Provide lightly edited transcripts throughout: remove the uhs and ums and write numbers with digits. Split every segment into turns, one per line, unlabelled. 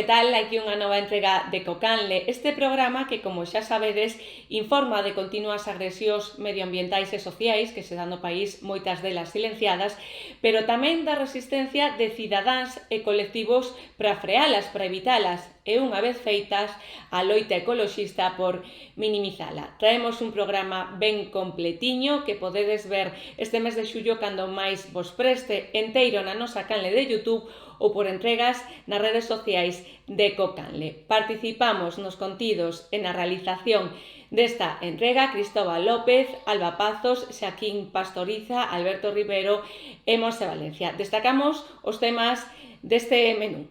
que tal? Aquí unha nova entrega de Cocanle, este programa que, como xa sabedes, informa de continuas agresións medioambientais e sociais que se dan no país, moitas delas silenciadas, pero tamén da resistencia de cidadáns e colectivos para frealas, para evitalas, e unha vez feitas, a loita ecoloxista por minimizala. Traemos un programa ben completiño que podedes ver este mes de xullo cando máis vos preste enteiro na nosa canle de YouTube ou por entregas nas redes sociais de Cocanle. Participamos nos contidos e na realización desta entrega Cristóbal López, Alba Pazos, Xaquín Pastoriza, Alberto Rivero e Monse Valencia. Destacamos os temas deste menú.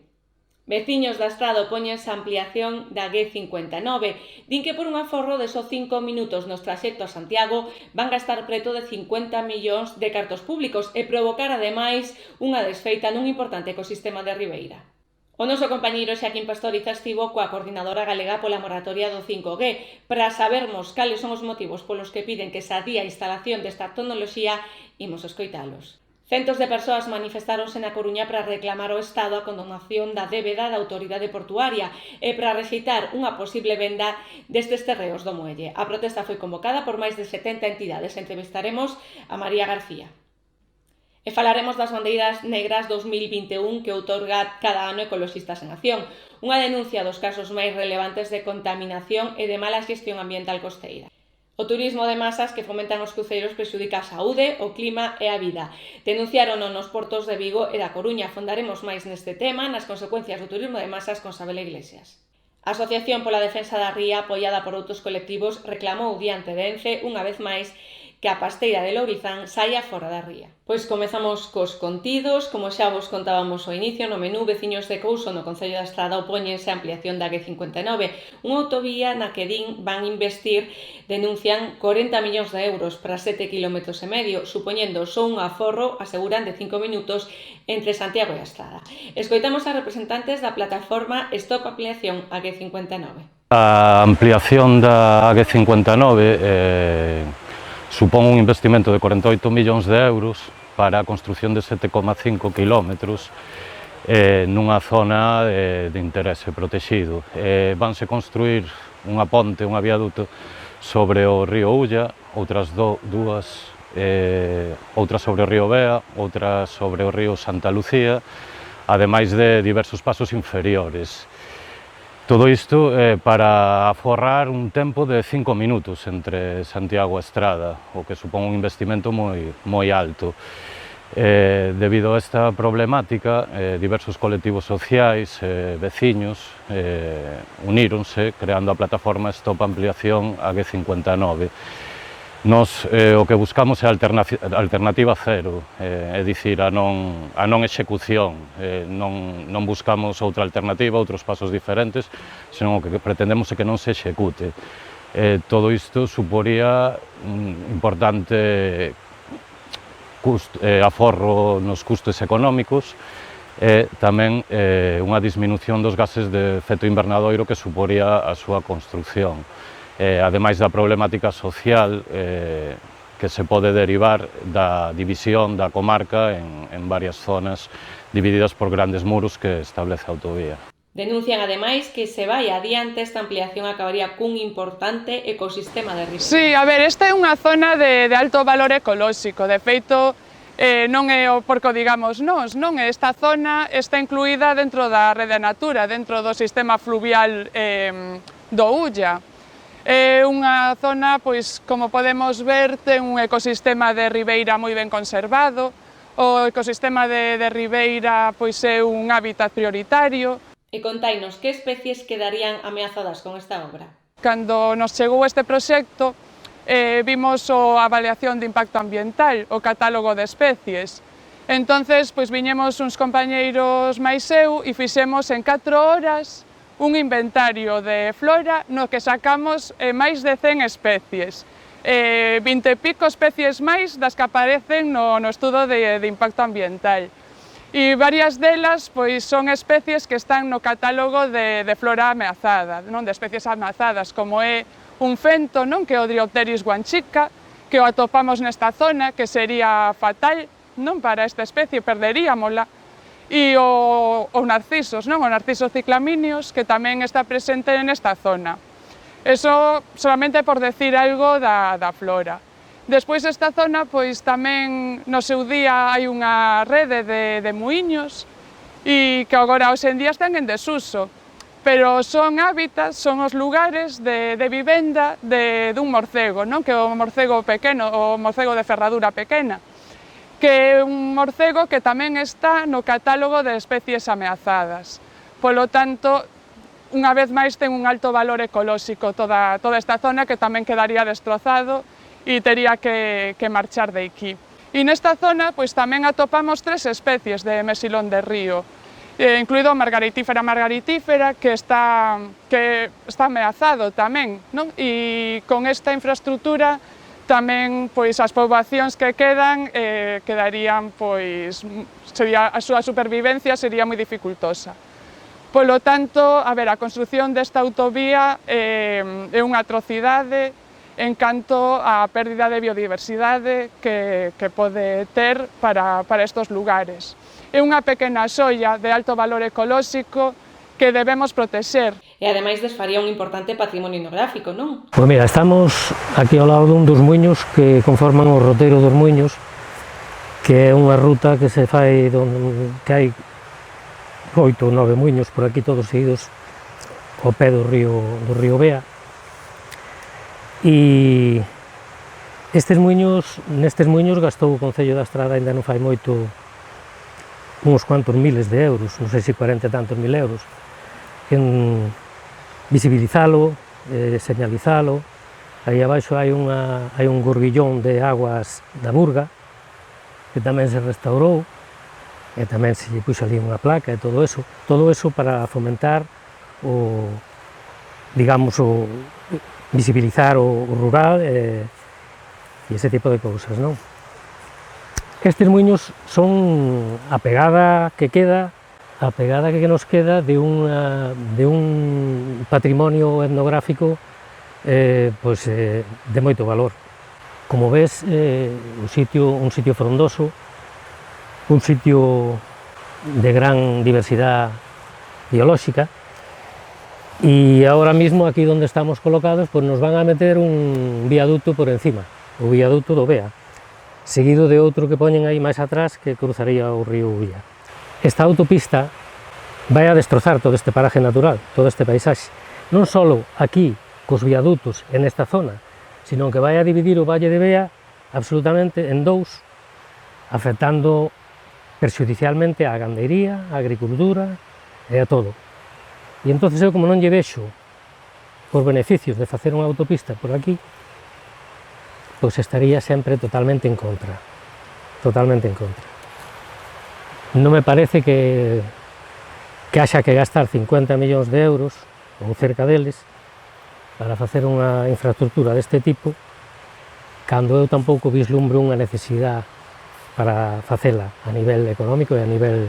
Veciños da Estrada opóñense a ampliación da G59. Din que por un aforro de só 5 minutos nos traxecto a Santiago van gastar preto de 50 millóns de cartos públicos e provocar ademais unha desfeita nun importante ecosistema de Ribeira. O noso compañeiro Xaquín Pastoriza estivo coa coordinadora galega pola moratoria do 5G para sabermos cales son os motivos polos que piden que se adíe a instalación desta tecnoloxía. Imos escoitalos. Centos de persoas manifestáronse na Coruña para reclamar ao Estado a condonación da débeda da autoridade portuaria e para rexeitar unha posible venda destes terreos do muelle. A protesta foi convocada por máis de 70 entidades. Entrevistaremos a María García. E falaremos das bandeiras negras 2021 que outorga cada ano Ecoloxistas en Acción, unha denuncia dos casos máis relevantes de contaminación e de mala xestión ambiental costeira. O turismo de masas que fomentan os cruceiros prexudica a saúde, o clima e a vida. Denunciárono nos portos de Vigo e da Coruña. Fondaremos máis neste tema nas consecuencias do turismo de masas con Sabela Iglesias. A Asociación pola Defensa da Ría, apoiada por outros colectivos, reclamou diante de Ence, unha vez máis, que a pasteira de Lourizán saia fora da ría. Pois comezamos cos contidos. Como xa vos contábamos ao inicio, no menú, veciños de Couso no Concello da Estrada opóñense a ampliación da G59, unha autovía na que din van investir, denuncian 40 millóns de euros para 7,5 km, supoñendo só un aforro, aseguran, de 5 minutos entre Santiago e a Estrada. Escoitamos a representantes da plataforma Stop Ampliación a G59.
A ampliación da G59 supón un investimento de 48 millóns de euros para a construción de 7,5 kilómetros nunha zona de interese protegido. Vanse construir unha ponte, unha viaduto sobre o río Ulla, outras dúas, outra sobre o río Bea, outra sobre o río Santa Lucía, ademais de diversos pasos inferiores. Todo isto para aforrar un tempo de 5 minutos entre Santiago e Estrada, o que supón un investimento moi alto. Debido a esta problemática, diversos colectivos sociais, veciños, uníronse creando a plataforma Stop Ampliación a G59. Nos o que buscamos é a alternativa cero, é dicir, a non execución, non buscamos outra alternativa, outros pasos diferentes, senón o que pretendemos é que non se execute. Todo isto suporía un importante aforro nos custos económicos e tamén unha disminución dos gases de efecto invernadoiro que suporía a súa construción. Ademais da problemática social que se pode derivar da división da comarca en varias zonas divididas por grandes muros que establece a autovía.
Denuncian, ademais, que se vai adiante esta ampliación acabaría cun importante ecosistema de Ribeira.
Sí, a ver, esta é unha zona de alto valor ecolóxico. De feito, non é o porco digamos nós, non? Esta zona está incluída dentro da Rede Natura, dentro do sistema fluvial do Ulla. É unha zona, pois, como podemos ver, ten un ecosistema de ribeira moi ben conservado. O ecosistema de ribeira, pois, é un hábitat prioritario.
E containos, que especies quedarían ameazadas con esta obra?
Cando nos chegou este proxecto, vimos a avaliación de impacto ambiental, o catálogo de especies. Entonces, pois, viñemos uns compañeiros máis eu e fixemos en 4 horas un inventario de flora no que sacamos máis de 100 especies, 20 e pico especies máis das que aparecen no estudo de impacto ambiental. E varias delas pois, son especies que están no catálogo de flora ameazada, non? De especies ameazadas, como é un fento, non? Que é o Dryopteris guanchica, que o atopamos nesta zona, que sería fatal, non? Para esta especie, perderíamola. e o narcisos, non? O narciso ciclaminios, que tamén está presente nesta zona. Eso solamente por decir algo da flora. Despois esta zona, pois tamén no seu día hai unha rede de muiños e que agora hoxe en día están en desuso, pero son hábitats, son os lugares de vivenda dun morcego, non? Que é o morcego pequeno, o morcego de ferradura pequena, que é un morcego que tamén está no catálogo de especies ameazadas. Polo tanto, unha vez máis ten un alto valor ecolóxico toda esta zona, que tamén quedaría destrozado e tería que marchar de aquí. E nesta zona pois tamén atopamos 3 especies de mesilón de río, incluído margaritífera, que está ameazado tamén, non? E con esta infraestructura tamén pois as poboacións que quedan quedarían, pois a súa supervivencia sería moi dificultosa. Polo tanto, a construción desta autovía é unha atrocidade en canto á pérdida de biodiversidade que pode ter para estes lugares. É unha pequena xoia de alto valor ecolóxico que debemos protexer.
E ademais desfaría un importante patrimonio etnográfico, non?
Pois mira, estamos aquí ao lado dun dos muiños que conforman o roteiro dos muiños, que é unha ruta que se fai que hai 8 ou 9 muiños por aquí todos seguidos ao pé do río Bea. E nestes muiños gastou o Concello da Estrada ainda non fai moito uns cuantos miles de euros, non sei se 40 e tantos mil euros, en visibilizalo, señalizalo. Aí abaixo hai un gorguillón de aguas da Burga, que tamén se restaurou, e tamén se lle puxo ali unha placa e todo eso para fomentar visibilizar o rural e ese tipo de cousas, non? Estes muiños son a pegada que nos queda de un patrimonio etnográfico de moito valor. Como ves, un sitio frondoso, un sitio de gran diversidade biolóxica, e ahora mismo aquí onde estamos colocados pues nos van a meter un viaducto por encima, o viaducto do Bea, seguido de outro que poñen aí máis atrás que cruzaría o río Ulla. Esta autopista vai a destrozar todo este paraje natural, todo este paisaxe, non só aquí cos viaductos en esta zona, sino que vai a dividir o Valle de Bea absolutamente en dous, afectando perxudicialmente á gandeiría, á agricultura e a todo. E entón eu, como non lle vexo os beneficios de facer unha autopista por aquí, pois estaría sempre totalmente en contra. Non me parece que haxa que gastar 50 millóns de euros, ou cerca deles, para facer unha infraestructura deste tipo, cando eu tampouco vislumbro unha necesidade para facela a nivel económico e a nivel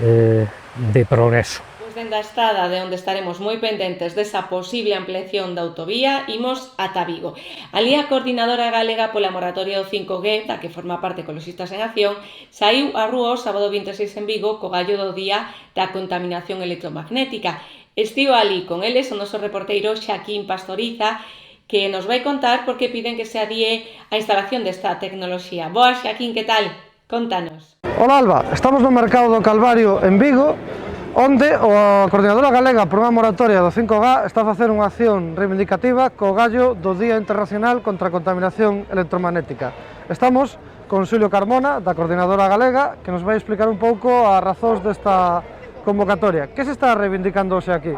de progreso.
Dende a estrada, de onde estaremos moi pendentes desa posible ampliación da autovía, imos ata Vigo. Alí a Coordinadora Galega pola Moratoria do 5G, da que forma parte Ecoloxistas en Acción, saiu á rúa o sábado 26 en Vigo co gallo do día da contaminación electromagnética. Estivo ali con eles o noso reporteiro Xaquín Pastoriza, que nos vai contar por que piden que se adíe a instalación desta tecnoloxía. Boas, Xaquín, que tal? Contanos.
Hola, Alba. Estamos no Mercado do Calvario en Vigo, onde a Coordinadora Galega por unha moratoria do 5G está a facer unha acción reivindicativa co gallo do Día Internacional contra a Contaminación Electromagnética. Estamos con Xulio Carmona, da Coordinadora Galega, que nos vai explicar un pouco as razóns desta convocatoria. Que se está reivindicando hoxe aquí?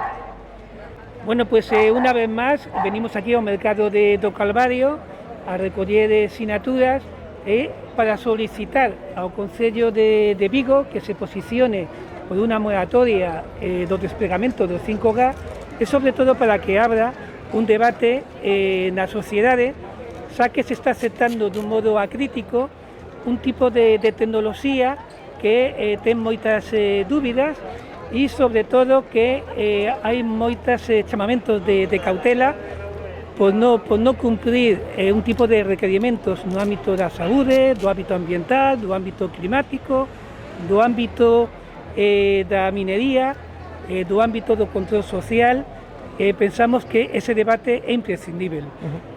Bueno, pues unha vez máis venimos aquí ao Mercado do Calvario a recoller sinaturas para solicitar ao Concello de Vigo que se posicione por unha moratoria do desplegamento do 5G e sobre todo para que abra un debate na sociedade, xa que se está aceptando dun modo acrítico un tipo de tecnoloxía que ten moitas dúbidas e sobre todo que hai moitos chamamentos de cautela por non cumprir un tipo de requerimentos no ámbito da saúde, do ámbito ambiental, do ámbito climático do ámbito da minería, do ámbito do control social. Pensamos que ese debate é imprescindível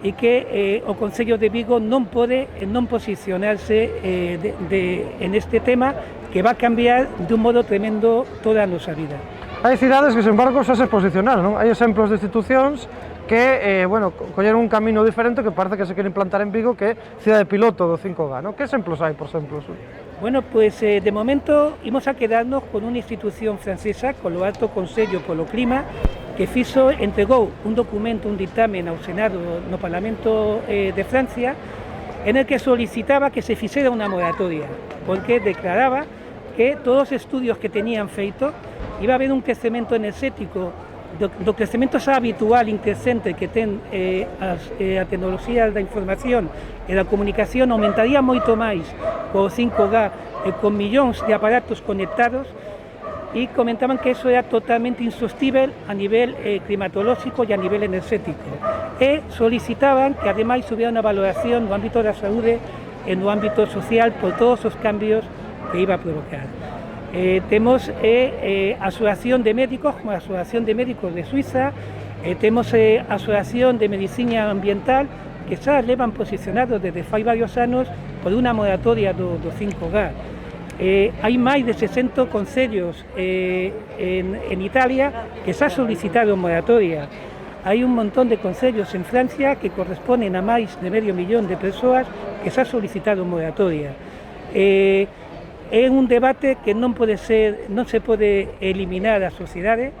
e que o Concello de Vigo non pode non posicionarse en este tema que va a cambiar de un modo tremendo toda a nosa vida.
Hai cidades que, sen embargo, xa se posicionaron, non? Hai exemplos de institucións que, colleron un camino diferente que parece que se quere implantar en Vigo, que é cidade piloto do 5G, non? Que exemplos hai, por exemplo?
Bueno, pues de momento imos a quedarnos con unha institución francesa, con o Alto Consello polo Clima, que entregou un documento, un dictamen ao Senado no Parlamento de Francia, en el que solicitaba que se fixera unha moratoria, porque declaraba que todos os estudios que tenían feito iba a haber un crecemento enerxético do crecemento xa habitual increcente que ten a tecnoloxía da información e da comunicación aumentaría moito máis co 5G con millóns de aparatos conectados, e comentaban que eso era totalmente insostível a nivel climatolóxico e a nivel enerxético, e solicitaban que ademais hubiera unha valoración no ámbito da saúde e no ámbito social por todos os cambios que iba a provocar. Temos a Asociación de Médicos, como a Asociación de Médicos de Suiza, temos a Asociación de Medicina Ambiental, que xa levan posicionados desde fai varios anos por unha moratoria do 5G. Hai máis de 60 concellos en Italia que xa solicitaron moratoria. Hai un montón de concellos en Francia que corresponden a máis de medio millón de persoas que xa solicitaron moratoria. É un debate que non se pode eliminar a sociedade.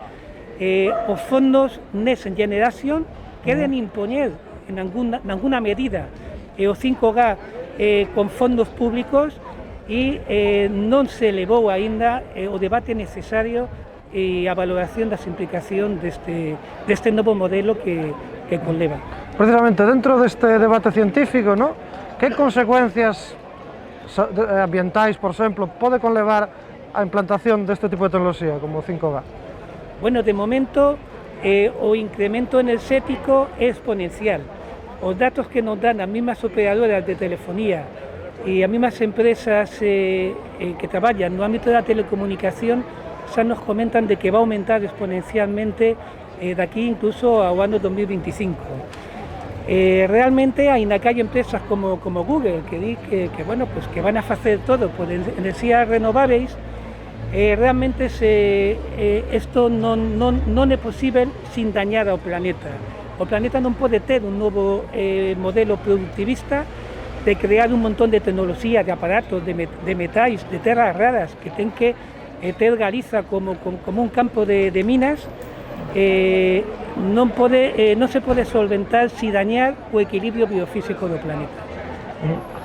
Os fondos Next Generation queren impoñer en alguna medida o 5G con fondos públicos, e non se levou aínda o debate necesario e a valoración das implicacións deste novo modelo que conleva.
Precisamente, dentro deste debate científico, ¿no? Que consecuencias ambientais, por exemplo, pode conlevar a implantación deste tipo de tecnoloxía como o 5G?
Bueno, de momento o incremento enerxético é exponencial. Os datos que nos dan as mismas operadoras de telefonía e as mesmas empresas que traballan no ámbito da telecomunicación xa nos comentan de que va a aumentar exponencialmente daqui incluso ao ano 2025. Realmente, aínda que hai empresas como Google que di que van a facer todo por enerxías renováveis, realmente isto non é posible sin dañar ao planeta. O planeta non pode ter un novo modelo productivista de crear un montón de tecnoloxía, de aparatos, de metais, de terras raras que ten que ter Galiza como un campo de minas. Non se pode solventar sin dañar o equilibrio biofísico do planeta.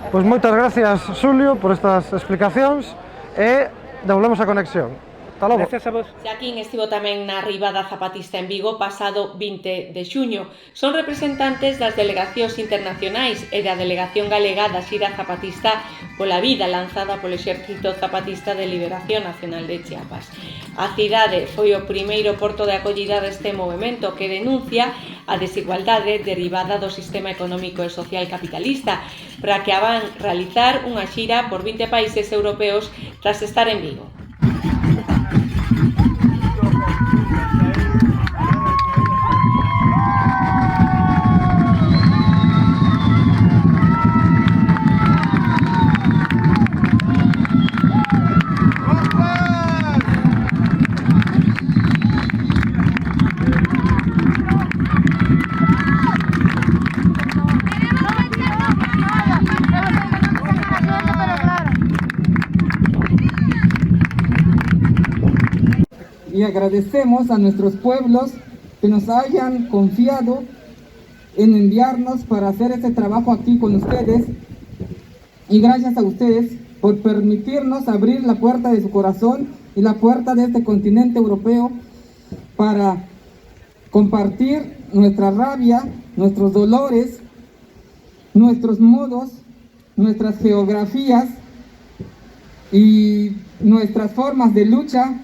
Pois moitas gracias, Xulio, por estas explicacións e devolvemos a conexión. Hasta logo.
Gracias a vos.
Xaquín estivo tamén na Ribada Zapatista en Vigo pasado 20 de xuño. Son representantes das delegacións internacionais e da delegación galega da Xira Zapatista pola vida lanzada polo Exército Zapatista de Liberación Nacional de Chiapas. A cidade foi o primeiro porto de acollida deste movemento que denuncia a desigualdade derivada do sistema económico e social capitalista, para que van realizar unha xira por 20 países europeos tras estar en Vigo.
Y agradecemos a nuestros pueblos que nos hayan confiado en enviarnos para hacer este trabajo aquí con ustedes, y gracias a ustedes por permitirnos abrir la puerta de su corazón y la puerta de este continente europeo para compartir nuestra rabia, nuestros dolores, nuestros modos, nuestras geografías y nuestras formas de lucha,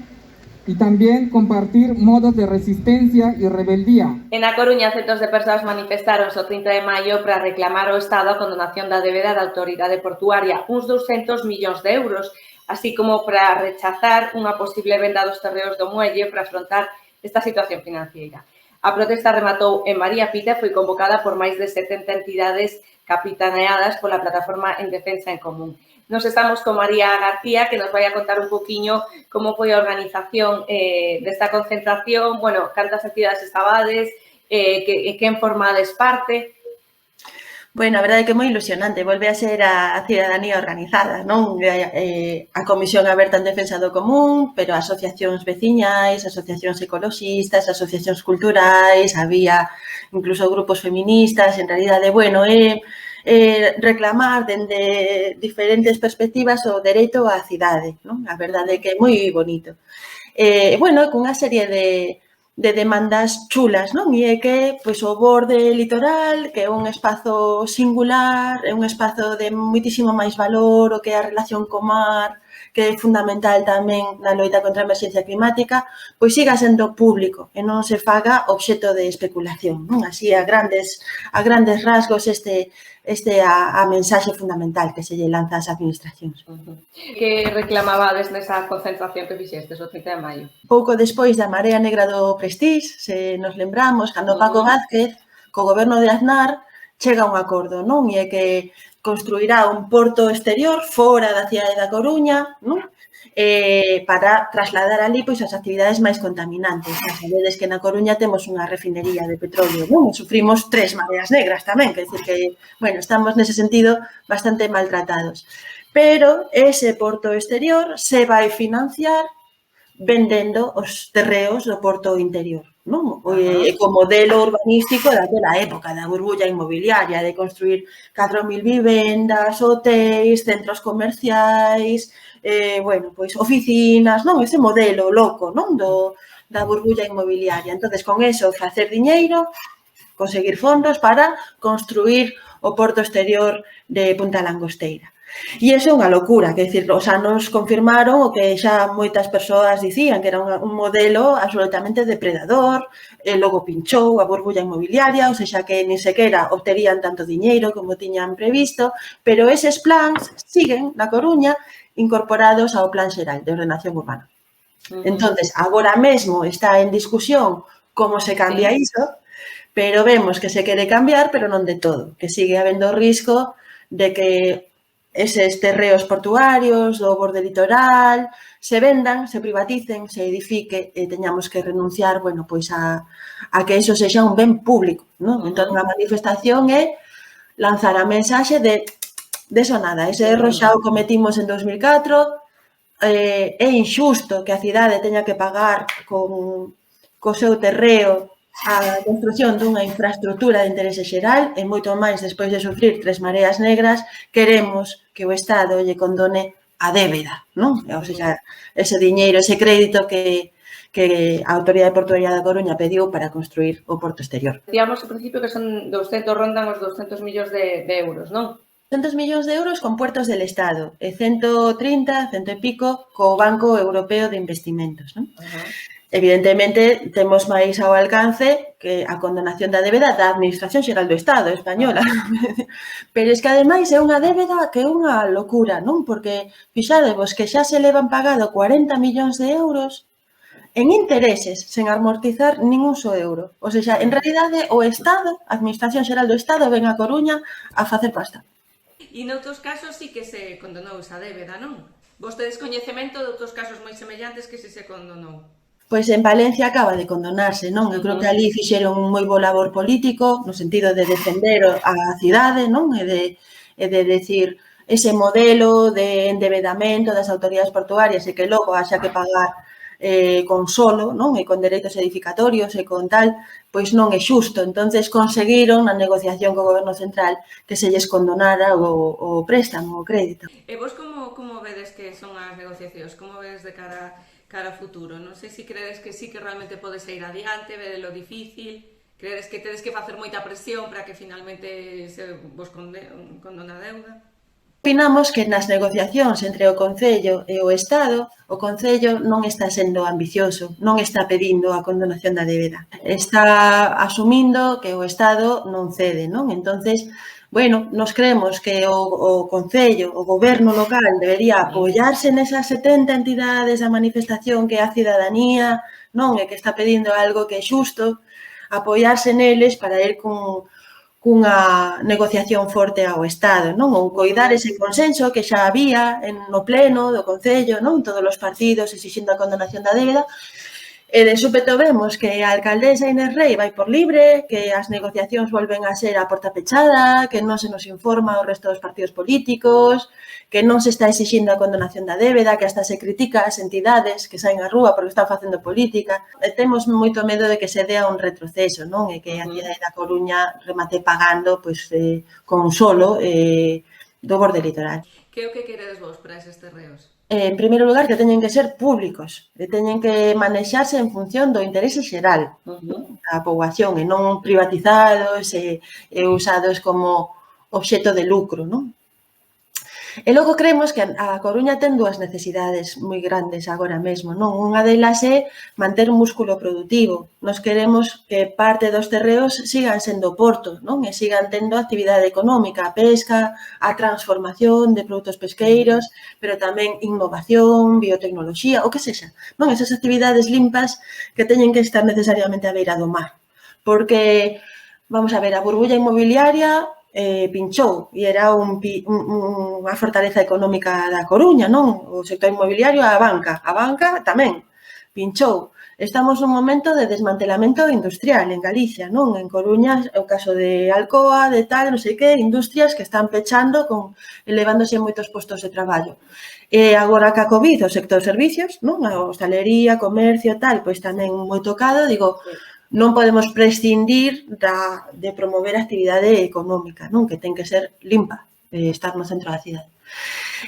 y también compartir modos de resistencia y rebeldía.
En A Coruña, centos de persoas manifestaronse o 30 de maio para reclamar ao Estado a condonación da débeda da autoridade portuaria, uns 200 millóns de euros. así como para rechazar unha posible venda dos terreos do muelle para afrontar esta situación financiera. A protesta rematou en María Pita e foi convocada por máis de 70 entidades capitaneadas pola Plataforma en Defensa en Común. Nos estamos con María García, que nos vai a contar un poquinho como foi a organización desta concentración, bueno, cantas entidades estabades, quen formades parte.
Bueno, a verdade é que é moi ilusionante, volve a ser a cidadanía organizada, non? A Comisión Aberta en Defensa do Común, pero asociacións veciñais, asociacións ecoloxistas, asociacións culturais, había incluso grupos feministas, en realidade, bueno, reclamar dende diferentes perspectivas o dereito á cidade, non? A verdade é que é moi bonito. Bueno, cunha serie de demandas chulas, non? E é que pois, o borde litoral, que é un espazo singular, é un espazo de moitísimo máis valor, o que é a relación co mar, que é fundamental tamén na loita contra a emerxencia climática, pois siga sendo público e non se faga obxecto de especulación, non? Así, a grandes rasgos, a mensaxe fundamental que se lle lanza ás administracións.
Que reclamabades nesa concentración que fixestes o 30 de maio?
Pouco despois da Marea Negra do Prestige, se nos lembramos, cando Paco Vázquez, co goberno de Aznar, chega a un acordo, non? E é que construirá un porto exterior fora da cidade da Coruña, non? Para trasladar ali pois, as actividades máis contaminantes. Xa sabedes que na Coruña temos unha refinería de petróleo, non? Sufrimos 3 mareas negras tamén, quer dizer que, bueno, estamos nese sentido bastante maltratados. Pero ese porto exterior se vai financiar vendendo os terreos do porto interior, non? Co modelo urbanístico daquela época, da burbulla inmobiliaria, de construir 4.000 vivendas, hotéis, centros comerciais, bueno, pois oficinas, non? Ese modelo loco, non? Da burbulla inmobiliaria. Entonces, con eso, facer diñeiro, conseguir fondos para construir o porto exterior de Punta Langosteira. E iso é unha locura, que decir, os anos confirmaron o que xa moitas persoas dicían, que era un modelo absolutamente depredador, e logo pinchou a burbulla inmobiliaria, ou seja, que nin sequera obterían tanto diñeiro como tiñan previsto, pero eses plans siguen na Coruña incorporados ao Plan Xeral de Ordenación Urbana. Entonces, agora mesmo está en discusión como se cambia iso, pero vemos que se quere cambiar, pero non de todo, que sigue habendo risco de que eses terreos portuarios do borde litoral se vendan, se privaticen, se edifique e teñamos que renunciar, bueno, pois a que iso sexa un ben público, non? Entón, a manifestación é lanzar a mensaxe de eso nada, ese erro xa o cometimos en 2004, é injusto que a cidade teña que pagar co seu terreo a construción dunha infraestructura de interese xeral e moito máis despois de sufrir 3 mareas negras, queremos que o Estado lle condone a débeda, non? Ou seja, ese diñeiro, ese crédito que a Autoridade Portuaria da Coruña pediu para construir o porto exterior.
Decíamos ao principio que son 200, rondan os 200 millóns de euros, non?
200 millóns de euros con puertos del Estado e 130, cento e pico, co Banco Europeo de Investimentos, non? Evidentemente, temos máis ao alcance que a condonación da débeda da Administración Xeral do Estado española. Pero é que, ademais, é unha débeda que é unha locura, non? Porque, fixadevos, que xa se levan pagado 40 millóns de euros en intereses, sen amortizar ningún só euro. Ou seja, en realidade, o Estado, a Administración Xeral do Estado, ven a Coruña a facer pasta.
E noutros casos sí que se condonou esa débeda, non? Vos tedes coñecemento de outros casos moi semellantes que se condonou?
Pois en Valencia acaba de condonarse, non? Eu creo que ali fixeron un moi bo labor político no sentido de defender a cidade, non? E de decir ese modelo de endebedamento das autoridades portuarias e que logo haxa que pagar con solo, non? E con dereitos edificatorios e con tal, pois non é xusto. Entonces conseguiron na negociación co Goberno Central que se lles condonara o préstamo, o crédito.
E vos como vedes que son as negociacións? Como vedes de cara a futuro? Non sei se credes que sí que realmente pode sair adiante, vedelo difícil, credes que tedes que facer moita presión para que finalmente se vos condona a deuda?
Opinamos que nas negociacións entre o Concello e o Estado, o Concello non está sendo ambicioso, non está pedindo a condonación da débeda. Está asumindo que o Estado non cede, non? Entonces, Bueno, nos creemos que o Concello, o Goberno local debería apoiarse nesas 70 entidades da manifestación que é a cidadanía, non? E que está pedindo algo que é xusto, apoiarse neles para ir cunha negociación forte ao Estado, non? Ou coidar ese consenso que xa había no pleno do Concello, non? Todos os partidos exixindo a condonación da débeda. E de súpeto vemos que a alcaldesa Inés Rei vai por libre, que as negociacións volven a ser a porta pechada, que non se nos informa ao resto dos partidos políticos, que non se está exixindo a condonación da débeda, que hasta se critica as entidades que saen á rúa porque están facendo política. E temos moito medo de que se dea un retroceso, non? E que a cidade da Coruña remate pagando con solo do borde litoral.
Que é o que queredes vos para eses terreos?
En primeiro lugar, que teñen que ser públicos, que teñen que manexarse en función do interese xeral da poboación e non privatizados e usados como obxeto de lucro, non? E logo creemos que a Coruña ten dúas necesidades moi grandes agora mesmo, non? Unha delas é manter un músculo productivo. Nos queremos que parte dos terreos sigan sendo porto, non? E sigan tendo actividade económica, a pesca, a transformación de produtos pesqueiros, pero tamén innovación, biotecnoloxía, o que sexa, non? Esas actividades limpas que teñen que estar necesariamente á beira do mar. Porque, vamos a ver, a burbulla inmobiliaria pinchou e era unha fortaleza económica da Coruña, non? O sector inmobiliario, a banca tamén pinchou. Estamos nun momento de desmantelamento industrial en Galicia, non? En Coruña, o caso de Alcoa, de tal, non sei que, industrias que están pechando, elevándose moitos postos de traballo. E agora que a COVID, o sector servicios, non? A hostalería, comercio, tal, pois tamén moi tocado, digo, non podemos prescindir de promover a actividade económica, non? Que ten que ser limpa, estar no centro da cidade.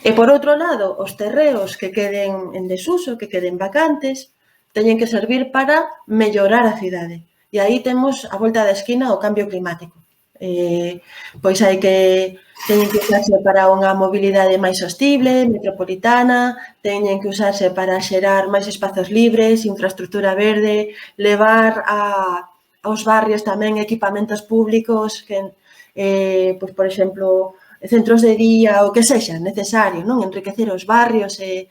E por outro lado, os terreos que queden en desuso, que queden vacantes, teñen que servir para mellorar a cidade. E aí temos a volta da esquina o cambio climático. Pois teñen que usarse para unha mobilidade máis sostible, metropolitana, teñen que usarse para xerar máis espazos libres, infraestructura verde, levar aos barrios tamén equipamentos públicos, pois, por exemplo, centros de día, o que sexa necesario, non? Enriquecer os barrios e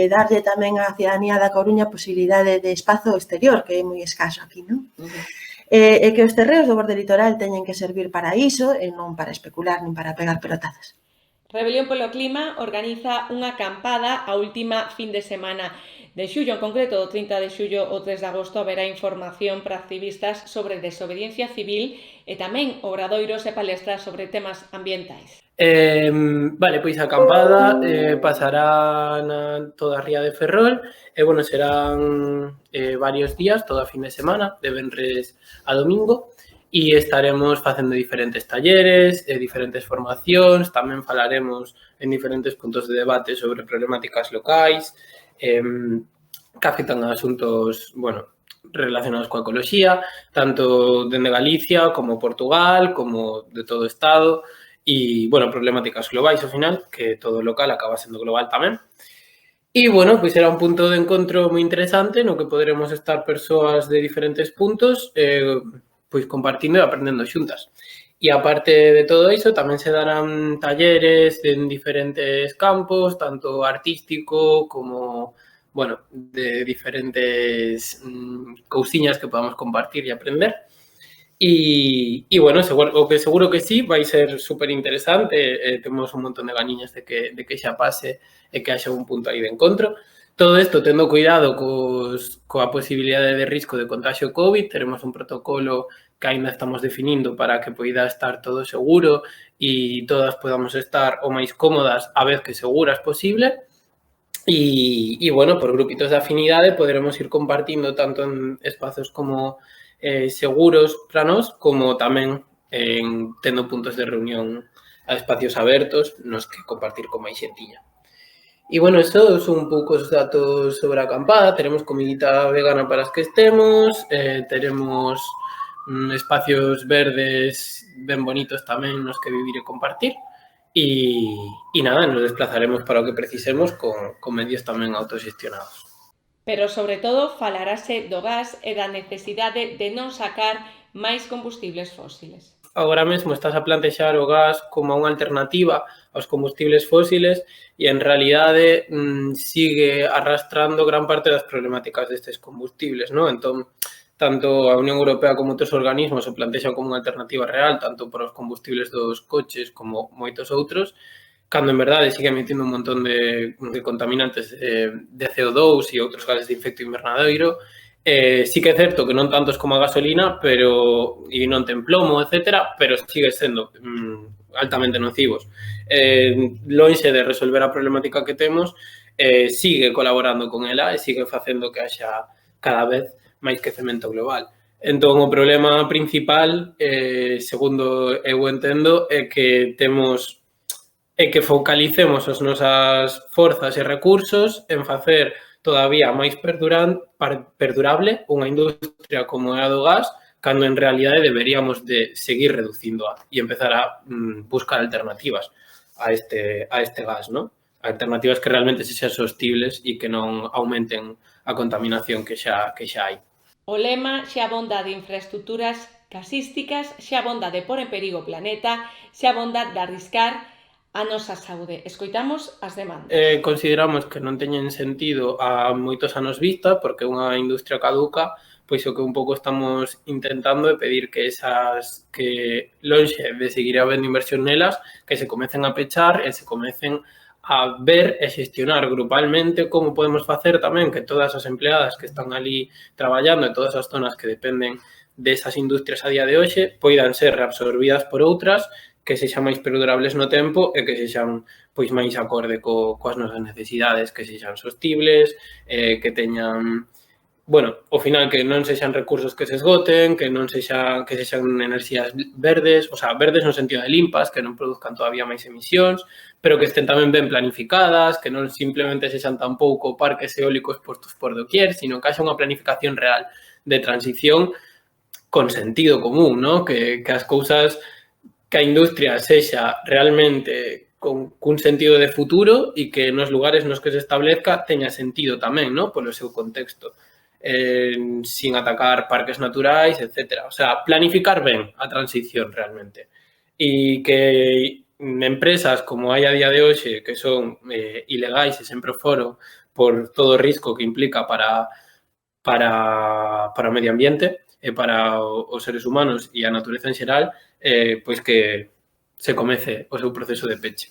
darlle tamén á cidadanía da Coruña posibilidade de espazo exterior, que é moi escaso aquí, non? E que os terreos do borde litoral teñen que servir para iso e non para especular nin para pegar pelotazos.
Rebelión polo Clima organiza unha acampada a última fin de semana de xullo, en concreto do 30 de xullo ao 3 de agosto haberá información para activistas sobre desobediencia civil e tamén obradoiros e palestras sobre temas ambientais.
Vale, pois a acampada pasará toda a ría de Ferrol e, bueno, serán varios días, todo a fin de semana, de venres a domingo, e estaremos facendo diferentes talleres, diferentes formacións, tamén falaremos en diferentes puntos de debate sobre problemáticas locais, que afectan a asuntos, bueno, relacionados coa ecoloxía, tanto dende Galicia como Portugal, como de todo o Estado, e, bueno, problemáticas globais ao final, que todo local acaba sendo global tamén. E, bueno, pois será un punto de encontro moi interesante no que poderemos estar persoas de diferentes puntos pois compartindo e aprendendo xuntas. E aparte de todo iso, tamén se darán talleres en diferentes campos, tanto artístico como, bueno, de diferentes cousiñas que podamos compartir e aprender. E bueno, o que seguro que sí, vai ser super interesante, temos un montón de ganiñas de que xa pase e que haxa un punto aí de encontro. Todo isto tendo cuidado coa posibilidade de risco de contagio COVID, teremos un protocolo que ainda estamos definindo para que poida estar todo seguro e todas podamos estar o máis cómodas a vez que seguras posible. E bueno, por grupitos de afinidade poderemos ir compartindo tanto en espazos como seguros para nós, como tamén tendo puntos de reunión a espacios abertos nos que compartir con máis xentiña. E, bueno, estos son un pouco os datos sobre a acampada. Teremos comidita vegana para as que estemos, teremos espacios verdes ben bonitos tamén nos que vivir e compartir. E nada, nos desplazaremos para o que precisemos con medios tamén autoxestionados.
Pero, sobre todo, falarase do gas e da necesidade de non sacar máis combustibles fósiles.
agora mesmo estás a plantexar o gas como unha alternativa aos combustibles fósiles e en realidade sigue arrastrando gran parte das problemáticas destes combustibles, non? Entón, tanto a Unión Europea como outros organismos o plantexan como unha alternativa real, tanto para os combustibles dos coches como moitos outros, cando en verdade sigue emitindo un montón de contaminantes de CO2 e outros gases de efecto invernadoiro. Sí que é certo que non tantos como a gasolina, pero e non ten plomo, etcétera, pero sigue sendo altamente nocivos. Lonxe de resolver a problemática que temos, sigue colaborando con ela e sigue facendo que haxa cada vez máis quecemento global. Entón, o problema principal, segundo eu entendo, é que focalicemos as nosas forzas e recursos en facer todavía máis perdurable unha industria como é a do gas, cando en realidade deberíamos de seguir reducíndoa e empezar a buscar alternativas a este gas, non? Alternativas que realmente sexan sostibles e que non aumenten a contaminación que xa hai.
O lema xa abonda de infraestructuras gasísticas, xa abonda de pôr en perigo o planeta, xa abonda de arriscar a nosa saúde. Escoitamos as demandas.
Consideramos que non teñen sentido a moitos anos vista, porque é unha industria caduca, pois o que un pouco estamos intentando é pedir que lonxe de seguir habendo inversión nelas, que se comecen a pechar e se comecen a ver e xestionar grupalmente como podemos facer tamén que todas as empleadas que están ali traballando e todas as zonas que dependen desas industrias a día de hoxe poidan ser reabsorbidas por outras que sexan máis perdurables no tempo e que sexan pois máis acorde coas nosas necesidades, que sexan sostibles, que teñan, bueno, ao final que non sexan recursos que se esgoten, que non sexan enerxías verdes, o sea, verdes no sentido de limpas, que non produzcan todavía máis emisións, pero que estén tamén ben planificadas, que non simplemente sexan tampouco parques eólicos postos por doquier, sino que haxa unha planificación real de transición con sentido común, ¿no? Que as cousas, que a industria sexa realmente con un sentido de futuro e que nos lugares nos que se establezca teña sentido tamén, ¿no? Polo seu contexto, sin atacar parques naturais, etc. O sea, planificar ben a transición realmente. E que empresas como hai a día de hoxe, que son ilegais e sempre foron por todo o risco que implica para o medio ambiente e para os seres humanos e a natureza en xeral, pois que se comece o seu proceso de peche.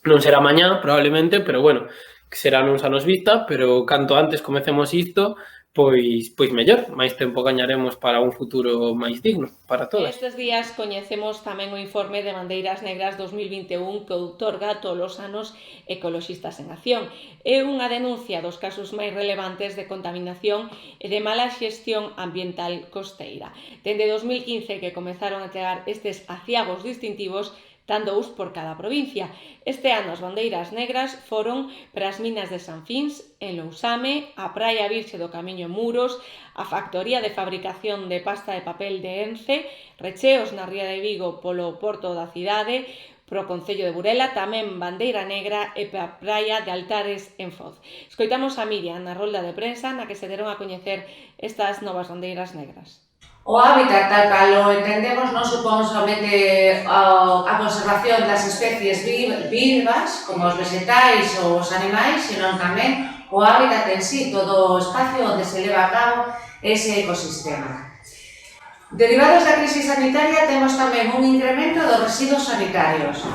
Non será mañá, probablemente, pero bueno, serán uns anos vista, pero canto antes comecemos isto, pois mellor, máis tempo gañaremos para un futuro máis digno para todas.
Estes días coñecemos tamén o informe de Bandeiras Negras 2021 que outorga todos os anos Ecoloxistas en Acción. É unha denuncia dos casos máis relevantes de contaminación e de mala xestión ambiental costeira. Dende 2015 que comezaron a chegar estes aciagos distintivos, tan 2 por cada provincia. Este ano as bandeiras negras foron para as minas de San Fins, en Lousame, a Praia Virxe do Camiño en Muros, a factoría de fabricación de pasta de papel de Ence, recheos na Ría de Vigo polo porto da cidade, pro Concello de Burela, tamén bandeira negra e para a Praia de Altares en Foz. Escoitamos a Miriam na rolda de prensa na que se deron a coñecer estas novas bandeiras negras.
O hábitat tal cal o entendemos non supón somente a conservación das especies vivas, como os vegetais ou os animais, senón tamén o hábitat en sí, todo o espacio onde se leva a cabo ese ecosistema. Derivados da crise sanitaria, temos tamén un incremento dos residuos sanitarios.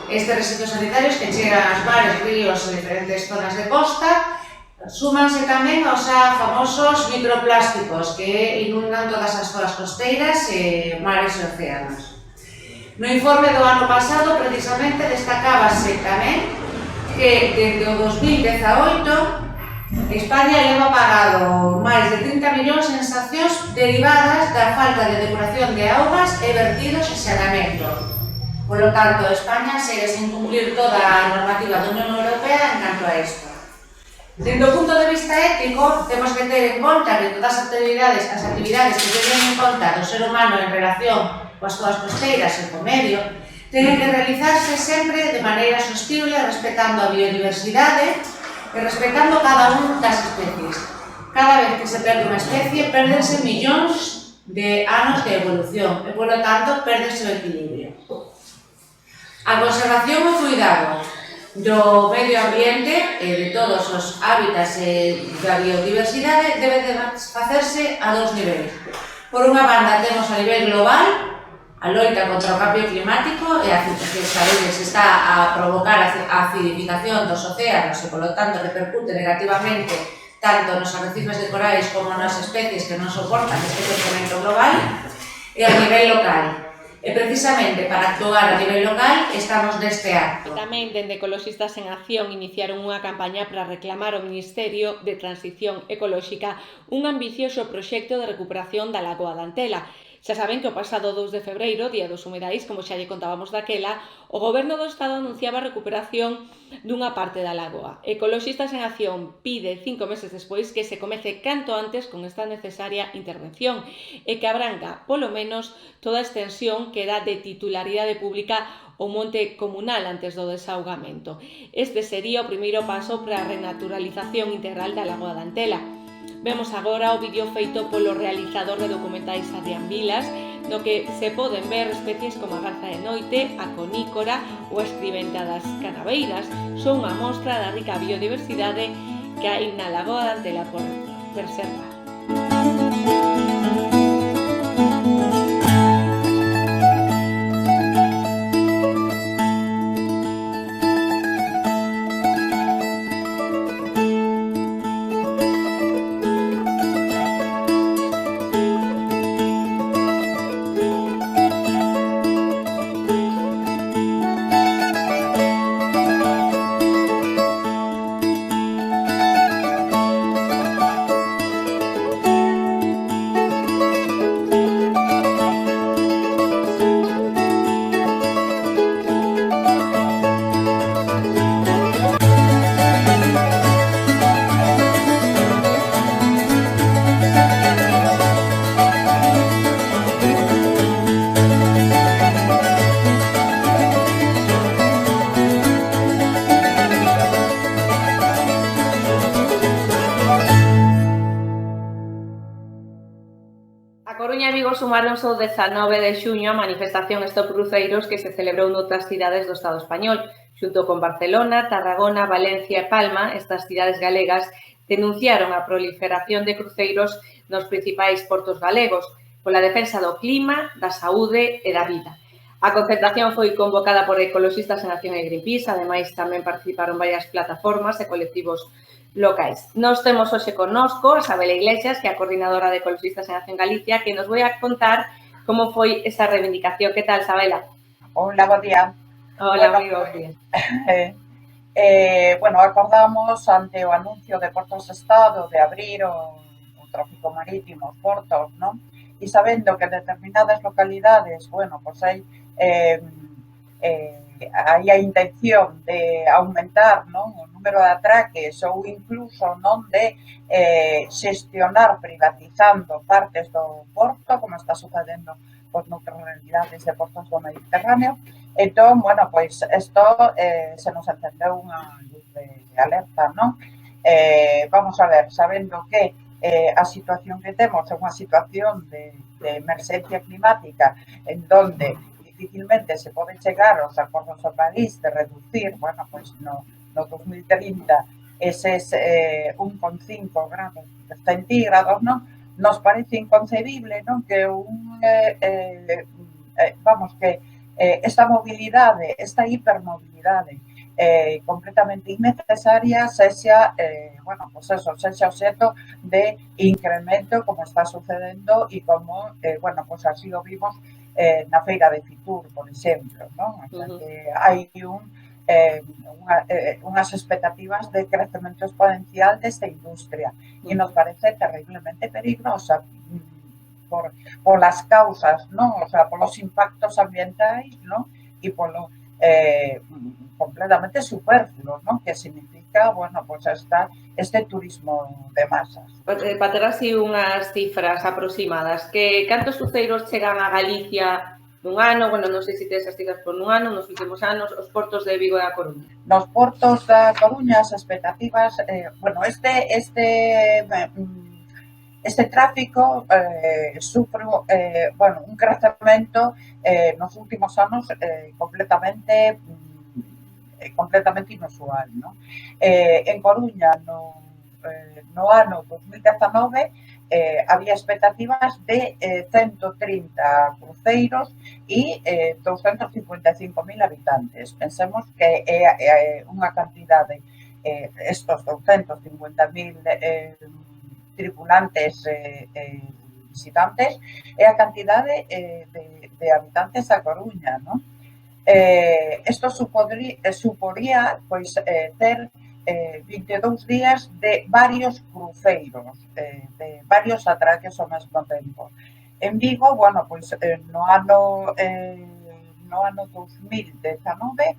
Estes residuos sanitarios que chegan aos mares, ríos e diferentes zonas de costa, súmanse tamén aos famosos microplásticos que inundan todas as zonas costeiras, mares e océanos. No informe do ano pasado, precisamente, destacábase tamén que desde o 2018 España leva pagado máis de 30 millóns en sancións derivadas da falta de depuración de augas e vertidos e saneamento. Por lo tanto, España segue sen cumplir toda a normativa da Unión Europea en canto a isto. Dende o punto de vista ético, temos que ter en conta que todas as actividades que teñen en conta do ser humano en relación coas zonas costeiras e co medio, teñen que realizarse sempre de maneira sostible, respetando a biodiversidade e respetando cada unha das especies. Cada vez que se perde unha especie, perdense millóns de anos de evolución e, polo tanto, perdese o equilibrio. A conservación e o cuidado do medio ambiente e de todos os hábitats e da biodiversidade debe de facerse a dous niveis. Por unha banda, temos a nivel global a loita contra o cambio climático e a que sabedes está a provocar a acidificación dos océanos e, polo tanto, repercute negativamente tanto nos arrecifes de corais como nas especies que non soportan este crecemento global, e a nivel local. E precisamente para actuar a nivel local estamos neste acto.
Tamén dende Ecoloxistas en Acción iniciaron unha campaña para reclamar ao Ministerio de Transición Ecolóxica un ambicioso proxecto de recuperación da lagoa da Antela. Xa saben que o pasado 2 de febreiro, Día dos Humidais, como xa lle contábamos daquela, o Goberno do Estado anunciaba a recuperación dunha parte da lagoa. Ecoloxistas en Acción pide 5 meses despois que se comece canto antes con esta necesaria intervención e que abranga, polo menos, toda a extensión que era de titularidade pública o monte comunal antes do desaugamento. Este sería o primeiro paso para a renaturalización integral da lagoa da Antela. Vemos agora o vídeo feito polo realizador de documentais Adrián Vilas, no que se poden ver especies como a garza de noite, a conícora ou a escribenta das canaveiras. Son unha mostra da rica biodiversidade que hai na lagoa da Antela por preservar. Sumaronse o 19 de xuño a manifestación Stop Cruceiros que se celebrou noutras cidades do Estado español, xunto con Barcelona, Tarragona, Valencia e Palma. Estas cidades galegas denunciaron a proliferación de cruceiros nos principais portos galegos pola defensa do clima, da saúde e da vida. A concentración foi convocada por Ecoloxistas en Acción e Greenpeace, ademais tamén participaron varias plataformas e colectivos locais. Nos temos hoxe connosco a Sabela Iglesias, que é a coordinadora de Ecoloxistas en Acción Galicia, que nos vai a contar como foi esa reivindicación. Que tal, Sabela?
Hola, bo día.
Hola, amigos.
Bueno, acordamos ante o anuncio de Portos Estado de abrir o tráfico marítimo, os portos, non? E sabendo que determinadas localidades, bueno, pois hai a intención de aumentar, non, o número de atraques ou incluso non de xestionar privatizando partes do porto, como está sucedendo por noutras realidades de portos do Mediterráneo. Entón, bueno, pois isto se nos encendeu unha luz de alerta, non? Vamos a ver, sabendo que a situación que temos é unha situación de emerxencia climática en donde difícilmente se pode chegar aos acordos do París de reducir, bueno, pois no 2030 eses 1,5 grados centígrados, non? Nos parece inconcebible, non? Que esta mobilidade, esta hipermobilidade completamente innecesaria sexa, bueno, pois eso, sexa obxecto de incremento como está sucedendo e como, bueno, pois así o vimos na feira de Fitur, por exemplo, non? Hai unhas expectativas de crecemento exponencial desta industria e nos parece terriblemente peligrosa polas causas, non? O sea, polos impactos ambientais, non? E polo completamente superfluo, non? Que significa, bueno, pois este turismo de masas.
Para ter así unhas cifras aproximadas, que cantos cruceiros chegan a Galicia nun ano? Bueno, non sei se tes as cifras por un ano, nos últimos anos, os portos de Vigo e a Coruña.
Nos portos da Coruña as expectativas, bueno, Este tráfico sufre un crecemento nos últimos anos completamente inusual, ¿no? En Coruña, no ano 2019, había expectativas de 130 cruceiros e 255.000 habitantes. Pensemos que é unha cantidade, estos 250.000 tripulantes visitantes, é a cantidade de habitantes a Coruña, ¿no? Isto suporía pois, ter 22 días de varios cruceiros, de varios atraques ao mesmo tempo. En Vigo, bueno, pois no ano 2019,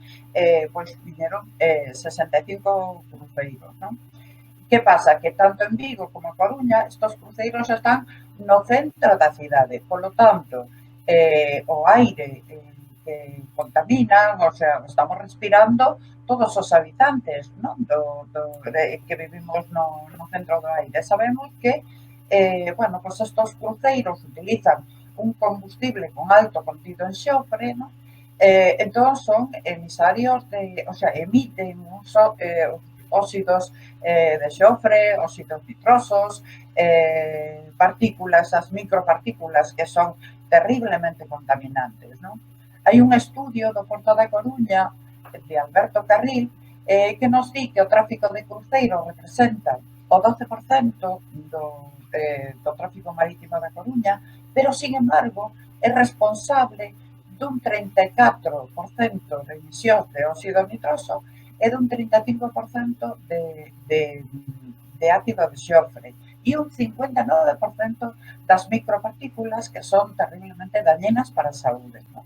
pois viñeron 65 cruceiros, non? Que pasa? Que tanto en Vigo como en Coruña estos cruceiros están no centro da cidade, polo tanto, o aire que contaminan, o sea, estamos respirando todos os habitantes, non? Que vivimos no centro do aire. Sabemos que, bueno, pues estos cruceiros utilizan un combustible con alto contido en xofre, non? Entón son emisarios o sea, emiten óxidos de xofre, óxidos nitrosos, partículas, as micropartículas que son terriblemente contaminantes, non? Hai un estudio do Porto da Coruña de Alberto Carril que nos di que o tráfico de cruceiros representa o 12% do tráfico marítimo da Coruña, pero, sin embargo, é responsable dun 34% de emisións de óxido nitroso e dun 35% de ácido de xofre e un 59% das micropartículas que son terriblemente dañinas para a saúde, ¿no?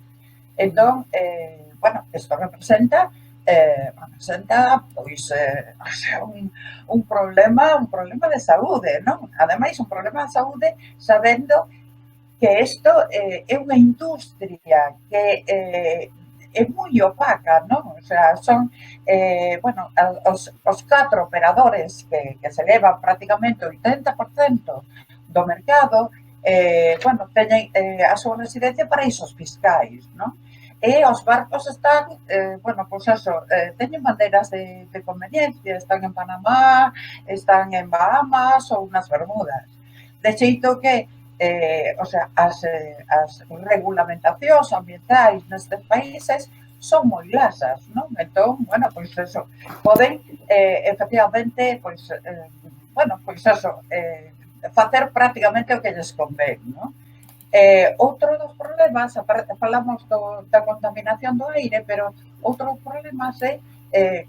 Entón, bueno, isto representa pois un problema de saúde, non? Ademais, un problema de saúde sabendo que isto é unha industria que é moi opaca, non? O sea, son, bueno, os 4 operadores que se levan prácticamente o 80% do mercado, bueno, teñen a súa residencia paraísos fiscais, non? E os barcos están, bueno, pois eso, teñen bandeiras de conveniencia, están en Panamá, están en Bahamas ou nas Bermudas. De xeito que, o sea, as regulamentacións ambientais nestes países son moi lasas, non? Entón, bueno, pois eso, poden, efectivamente, pois, bueno, pois eso, facer prácticamente o que lles convén, non? Outro dos problemas, falamos da contaminación do aire, pero outro dos problemas é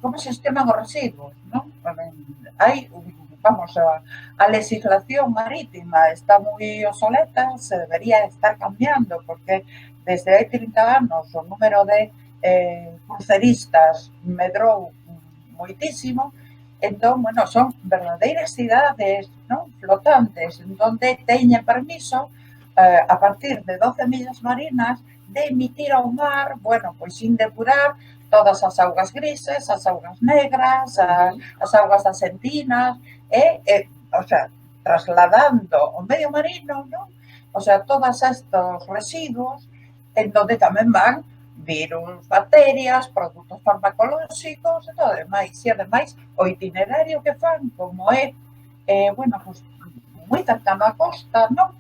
como se xestionan os residuos, non? Hai, vamos, a legislación marítima está moi obsoleta, se debería estar cambiando, porque desde hai 30 anos o número de cruceristas medrou moitísimo. Entón, bueno, son verdadeiras cidades, non? Flotantes, onde teñen permiso a partir de 12 millas marinas de emitir ao mar, bueno, pois sin depurar todas as augas grises, as augas negras, as augas das entinas, o sea, trasladando o medio marino, non? O sea, todos estos residuos en donde tamén van virus, bacterias, produtos farmacolóxicos e todo demais. E, ademais, o itinerario que fan, como é, bueno, pois, moi cercano á costa, non?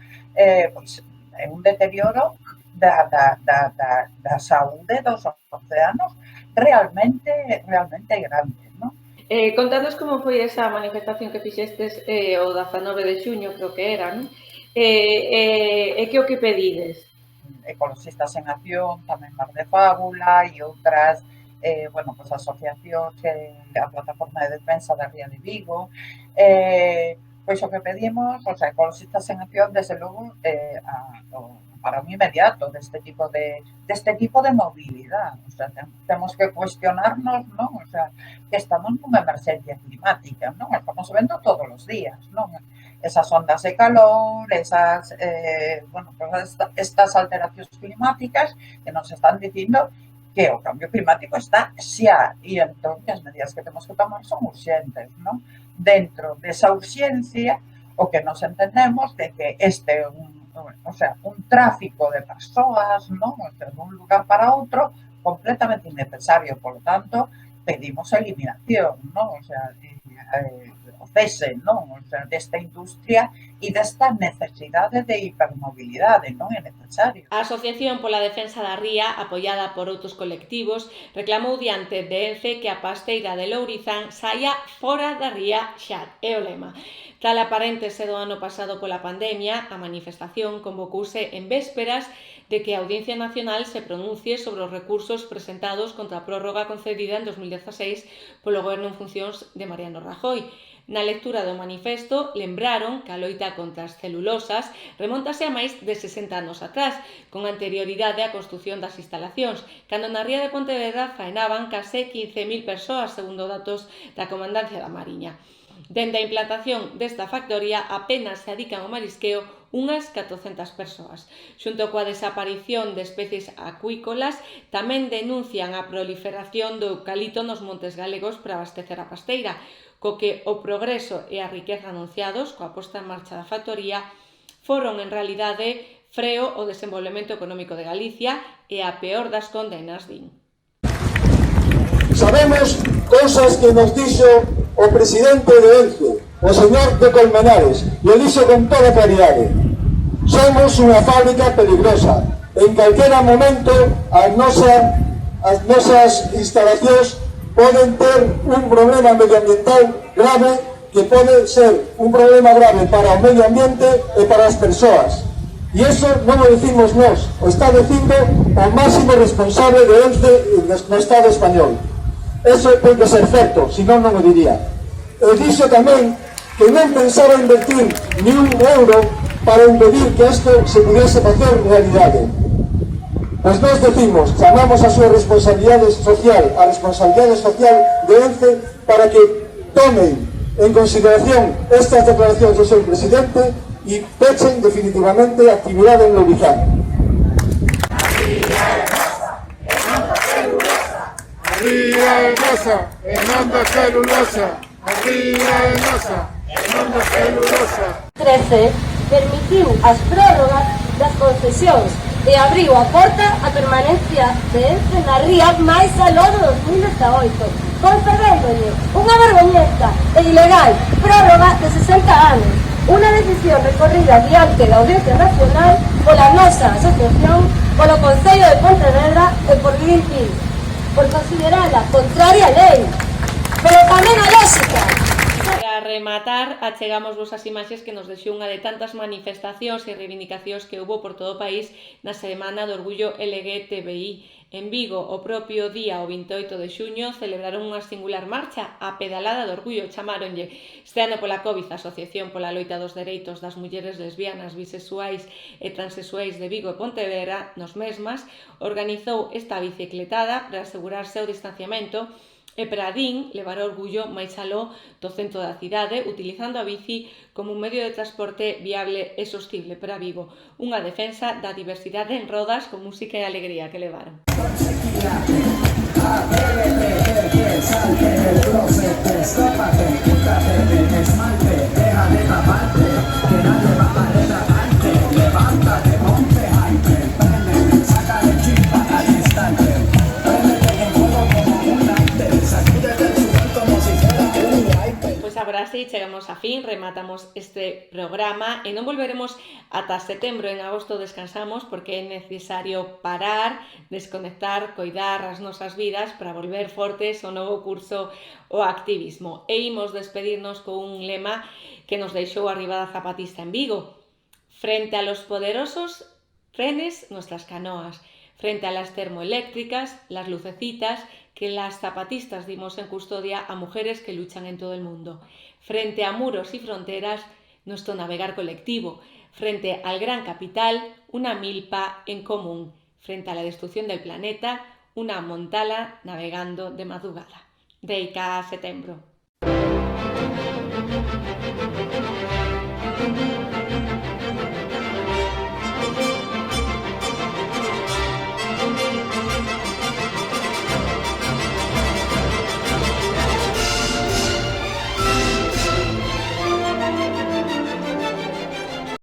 Pois é un deterioro da saúde dos océanos realmente grande, non?
Contanos como foi esa manifestación que fixestes o 19 de xuño, creo que era, non? E que o que pedides?
Ecologistas en Acción, tamén Mar de Fábula e outras, bueno, pois asociacións, a Plataforma de Defensa da Ría de Vigo, pois o que pedimos, os ecologistas en Acción, desde logo, para un inmediato deste tipo de mobilidade. O sea, temos que cuestionarnos, non? O sea, que estamos nunha emerxencia climática, non? Estamos vendo todos os días, non? Esas ondas de calor, esas, bueno, pues estas alteracións climáticas que nos están dicindo que o cambio climático está xa, e entón as medidas que temos que tomar son urxentes, non? Dentro desa urxencia, O que nos entendemos de que este é un tráfico de persoas, non? De un lugar para outro completamente innecesario, por lo tanto, pedimos a eliminación, non? O sea, o cese, non? O sea, desta industria e desta necesidade de hipermobilidade, non é necesario.
A Asociación pola Defensa da Ría, apoiada por outros colectivos, reclamou diante de Ence que a pasteira de Lourizán saia fora da ría xa, é o lema. Tal aparéntese do ano pasado pola pandemia, a manifestación convocouse en vésperas de que a Audiencia Nacional se pronuncie sobre os recursos presentados contra a prórroga concedida en 2016 polo Goberno en funcións de Mariano Rajoy. Na lectura do manifesto lembraron que a loita contra as celulosas remontase a máis de 60 anos atrás, con anterioridade á construción das instalacións, cando na ría de Pontevedra faenaban case 15.000 persoas, segundo datos da Comandancia da Mariña. Dende a implantación desta factoría apenas se adican ao marisqueo unhas 400 persoas. Xunto coa desaparición de especies acuícolas, tamén denuncian a proliferación do eucalipto nos montes galegos para abastecer a pasteira, co que o progreso e a riqueza anunciados coa posta en marcha da factoría foron en realidade freo ao desenvolvemento económico de Galicia e a peor das condenas, din.
Sabemos cousas que nos dixo o presidente de Ence, o señor de Colmenares, e o dixo con toda claridade. Somos unha fábrica peligrosa. En calquera momento as nosas instalacións poden ter un problema medioambiental grave que pode ser un problema grave para o medio ambiente e para as persoas. E iso non o decimos nós, o está dicindo o máximo responsable de Ence no Estado español. Eso ten que ser certo, senón non o diría. E dixo tamén que non pensaba invertir ni un euro para impedir que isto se pudiese facer realidade. Pois nós decimos, chamamos a súa responsabilidade social, a responsabilidade social de Ence para que tomen en consideración estas declaracións do seu presidente e pechen definitivamente a actividade en Lourizán.
Ría é nosa, e non da celulosa. A ría é nosa, e non da celulosa.
13 permitiu as prórrogas das concesións e abriu a porta a permanencia de Ence na ría máis aló do 2018, concedéndole unha vergoñenta e ilegal prórroga de 60 anos, unha decisión recorrida diante da Audiencia Nacional pola nosa asociación, polo Concello de Pontevedra e por Greenpeace, por considerada contraria a lei, pero tamén a lógica.
Para rematar, achegamos vos as imaxes que nos deixou unha de tantas manifestacións e reivindicacións que houbo por todo o país na Semana do Orgullo LGTBI. En Vigo, o propio día, o 28 de xuño, celebraron unha singular marcha, a Pedalada do Orgullo, chamáronlle. Este ano pola COVID, a Asociación pola Loita dos Dereitos das Mulleres Lesbianas, Bisexuais e Transexuais de Vigo e Pontevedra, nos mesmas, organizou esta bicicletada para asegurarse o distanciamento e para din levar orgullo máis aló do centro da cidade, utilizando a bici como un medio de transporte viable e sostible para Vigo. Unha defensa da diversidade en rodas con música e alegría que levaron. Agora sí, chegamos a fin, rematamos este programa e non volveremos ata setembro. En agosto descansamos porque é necesario parar, desconectar, coidar as nosas vidas para volver fortes ao novo curso o activismo. E imos despedirnos con un lema que nos deixou a Ribada Zapatista en Vigo. Frente a los poderosos trenes, nuestras canoas. Frente a las termoeléctricas, las lucecitas, que las zapatistas dimos en custodia a mujeres que luchan en todo el mundo. Frente a muros y fronteras, nuestro navegar colectivo. Frente al gran capital, una milpa en común. Frente a la destrucción del planeta, una montala navegando de madrugada. Deica a setembro.